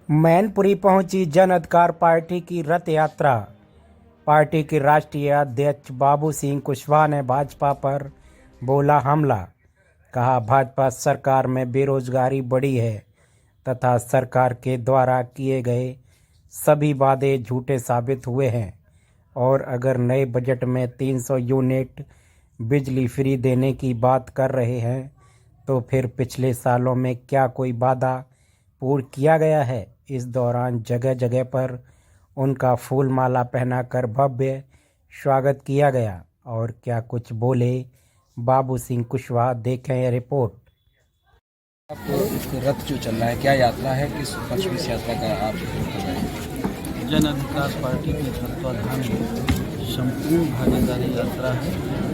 मैनपुरी पहुंची जन अधिकार पार्टी की रथ यात्रा। पार्टी के राष्ट्रीय अध्यक्ष बाबू सिंह कुशवाहा ने भाजपा पर बोला हमला। कहा भाजपा सरकार में बेरोजगारी बढ़ी है तथा सरकार के द्वारा किए गए सभी वादे झूठे साबित हुए हैं और अगर नए बजट में 300 यूनिट बिजली फ्री देने की बात कर रहे हैं तो फिर पिछले सालों में क्या कोई वादा पूर्ण किया गया है। इस दौरान जगह जगह पर उनका फूल माला पहनाकर भव्य स्वागत किया गया। और क्या कुछ बोले बाबू सिंह कुशवाहा, देखें यह रिपोर्ट। आपको रथ जो चल रहा है, क्या यात्रा है, किस पक्ष में इस यात्रा का आप कर रहे हैं? जन अधिकार पार्टी के तत्वाधान में संपूर्ण भागीदारी यात्रा है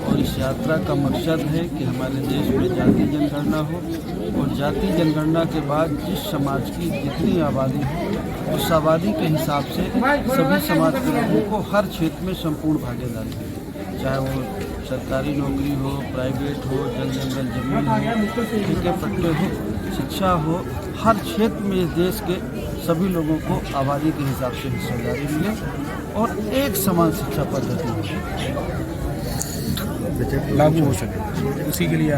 और इस यात्रा का मकसद है कि हमारे देश में जाति जनगणना हो और जाति जनगणना के बाद जिस समाज की जितनी आबादी हो उस आबादी के हिसाब से सभी समाज के लोगों को हर क्षेत्र में संपूर्ण भागीदारी हो, चाहे वो सरकारी नौकरी हो, प्राइवेट हो, जल जंगल जमीन हो, ठेके पट्टे हो, शिक्षा हो, हर क्षेत्र में इस देश के सभी लोगों को आबादी के हिसाब से हिस्सेदारी मिले और एक समान शिक्षा पद्धति हो, लागू हो सके, उसी के लिए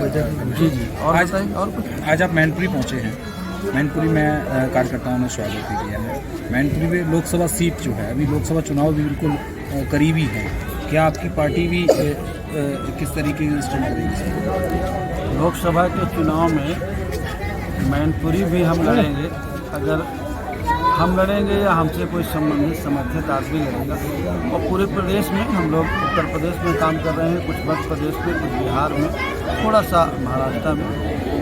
जी। और आज और कुछ आज आप मैनपुरी पहुंचे हैं। मैनपुरी में कार्यकर्ताओं ने स्वागत भी किया है। मैनपुरी में लोकसभा सीट जो है, अभी लोकसभा चुनाव भी बिल्कुल करीबी है, क्या आपकी पार्टी भी किस तरीके की स्टैंड करेगी? लोकसभा के चुनाव में मैनपुरी भी हम लड़ेंगे। अगर हम लड़ेंगे या हमसे कोई संबंधित समर्थित आदमी लड़ेगा और पूरे प्रदेश में हम लोग उत्तर प्रदेश में काम कर रहे हैं, कुछ मध्य प्रदेश में, कुछ बिहार में, थोड़ा सा महाराष्ट्र में।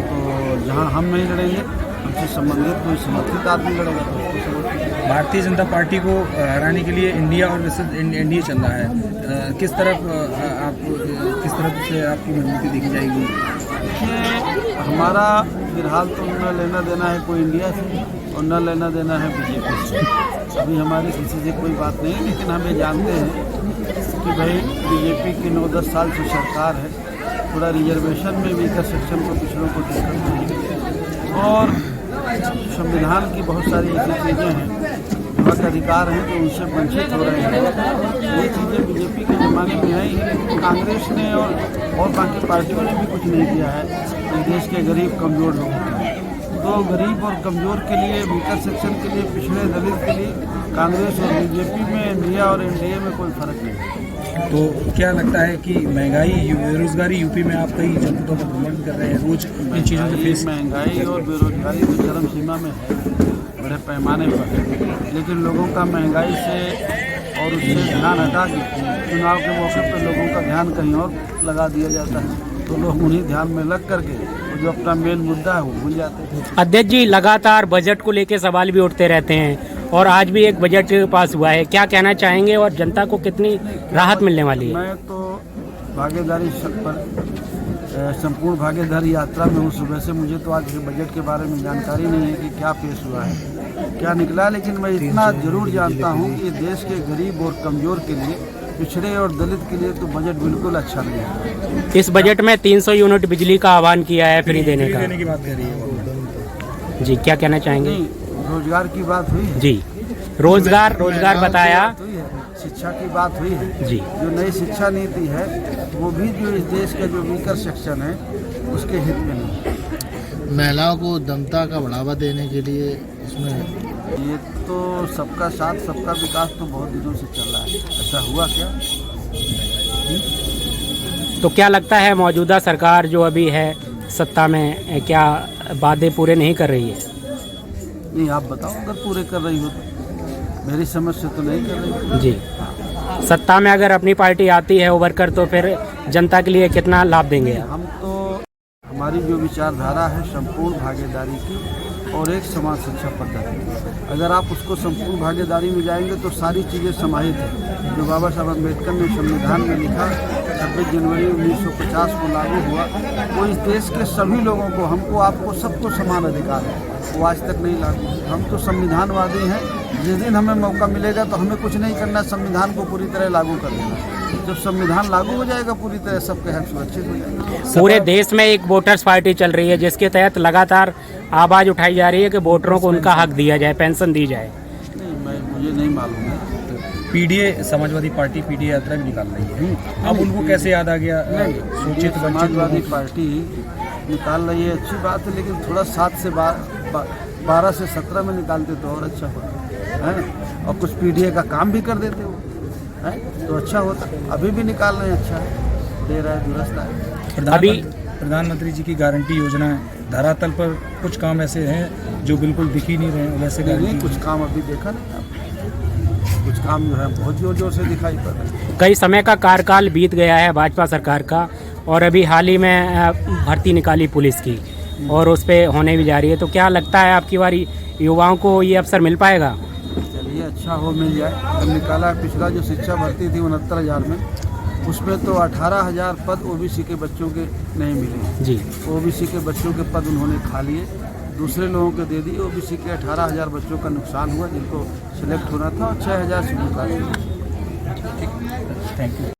तो जहां हम नहीं लड़ेंगे, हमसे संबंधित कोई समर्थित आदमी लड़ेगा तो उसको समर्थित। भारतीय जनता पार्टी को हराने के लिए इंडिया और एनडीए चल रहा है, किस तरफ से आपकी मजबूती देखी जाएगी? देखिए, हमारा फिलहाल तो न लेना देना है कोई इंडिया से और न लेना देना है बीजेपी से। अभी हमारी किसी से कोई बात नहीं है, लेकिन हम ये जानते हैं कि भाई बीजेपी की 9-10 साल से सरकार है, थोड़ा रिजर्वेशन में वीकर सेक्शन को पिछड़ों को दिक्कत नहीं है और संविधान की बहुत सारी ऐसी चीज़ें हैं जो अधिकार हैं जो उनसे वंचित हो रहे हैं। ये चीज़ें बीजेपी के ज़माने में आई है। कांग्रेस ने और बाकी पार्टियों ने भी कुछ नहीं किया है देश के गरीब कमज़ोर लोगों के लिए। तो गरीब और कमज़ोर के लिए, वीकर सेक्शन के लिए, पिछड़े दलित के लिए कांग्रेस और बीजेपी में, इंडिया और एनडीए में कोई फर्क नहीं है। तो क्या लगता है कि महंगाई, बेरोजगारी यूपी में आप कई जनपदों का भ्रमण कर रहे हैं, रोज इन चीज़ों के फेस? महंगाई और बेरोजगारी तो चरम सीमा में है, बड़े पैमाने पर, लेकिन लोगों का महंगाई से और उससे ध्यान हटा के चुनाव के मौके पर लोगों का ध्यान कहीं और लगा दिया जाता है, तो लोग उन्हीं ध्यान में लग करके जो अपना मेन मुद्दा है वो भूल जाते हैं। अध्यक्ष जी, लगातार बजट को लेकर सवाल भी उठते रहते हैं और आज भी एक बजट पास हुआ है, क्या कहना चाहेंगे और जनता को कितनी राहत मिलने वाली है? मैं तो भागीदारी पर संपूर्ण भागीदारी यात्रा में हूँ सुबह से। मुझे तो आज के बजट के बारे में जानकारी नहीं है कि क्या पेश हुआ है, क्या निकला, लेकिन मैं इतना जरूर जानता हूँ कि देश के गरीब और कमज़ोर के लिए, पिछड़े और दलित के लिए तो बजट बिल्कुल अच्छा नहीं है। इस बजट में 300 यूनिट बिजली का आह्वान किया है, फ्री देने की बात कर रही है जी, क्या कहना चाहेंगे? रोजगार की बात हुई है जी, रोजगार बताया, शिक्षा की बात हुई है जी। जो नई शिक्षा नीति है वो भी जो इस देश का जो वीकर सेक्शन है उसके हित में नहीं। महिलाओं को उद्यमता का बढ़ावा देने के लिए इसमें ये तो सबका साथ सबका विकास तो बहुत दिनों से चल रहा है, ऐसा हुआ क्या? तो क्या लगता है मौजूदा सरकार जो अभी है सत्ता में, क्या वादे पूरे नहीं कर रही है? नहीं, आप बताओ, अगर पूरे कर रही हो तो। मेरी समझ से तो नहीं कर रही जी। सत्ता में अगर अपनी पार्टी आती है उभर कर, तो फिर जनता के लिए कितना लाभ देंगे? हम तो, हमारी जो विचारधारा है संपूर्ण भागीदारी की और एक समान शिक्षा पद्धति, अगर आप उसको संपूर्ण भागीदारी में जाएंगे तो सारी चीज़ें समाहित हैं जो बाबा साहब अम्बेडकर ने संविधान में लिखा। 26 जनवरी 1950 को लागू हुआ, वो इस देश के सभी लोगों को, हमको, आपको, सबको समान अधिकार है, वो आज तक नहीं लागू। हम तो संविधानवादी हैं जिस दिन हमें मौका मिलेगा तो हमें कुछ नहीं करना, संविधान को पूरी तरह लागू कर देना। जब संविधान लागू हो जाएगा पूरी तरह सबके हक सुरक्षित हो जाएंगे। पूरे देश में एक वोटर्स पार्टी चल रही है जिसके तहत लगातार आवाज उठाई जा रही है कि वोटरों को उनका हक दिया जाए, पेंशन दी जाए। नहीं, मुझे नहीं मालूम है। पीडीए समाजवादी पार्टी पीडीए यात्रा भी निकाल रही है, अब उनको कैसे याद आ गया? सोचित समाजवादी पार्टी निकाल रही है, अच्छी बात है, लेकिन थोड़ा 7 से 12 से 17 में निकालते तो और अच्छा होता है ना। और कुछ पीडीए का काम भी कर देते वो है तो अच्छा होता। अभी भी निकाल रहे हैं, अच्छा है, दे रहा है, दुरुस्त है। अभी प्रधानमंत्री जी की गारंटी योजना है, धरातल पर कुछ काम ऐसे हैं जो बिल्कुल दिख ही नहीं रहे हैं, वैसे नहीं, कुछ काम अभी देखा नहीं आपने, कुछ काम जो है बहुत जोर जोर से दिखाई पड़ रहा है। कई समय का कार्यकाल बीत गया है भाजपा सरकार का और अभी हाल ही में भर्ती निकाली पुलिस की और उस पर होने भी जा रही है, तो क्या लगता है आपकी बारी युवाओं को ये अवसर मिल पाएगा? चलिए, अच्छा हो, मिल जाए। अब निकाला पिछला जो शिक्षा भर्ती थी 69,000 में, उसमें तो 18,000 पद ओबीसी के बच्चों के नहीं मिले जी। ओबीसी के बच्चों के पद उन्होंने खा लिए, दूसरे लोगों के दे दिए। ओबीसी के 18,000 बच्चों का नुकसान हुआ जिनको सिलेक्ट होना था, और 6,000 से निकाल दिए। Thank you.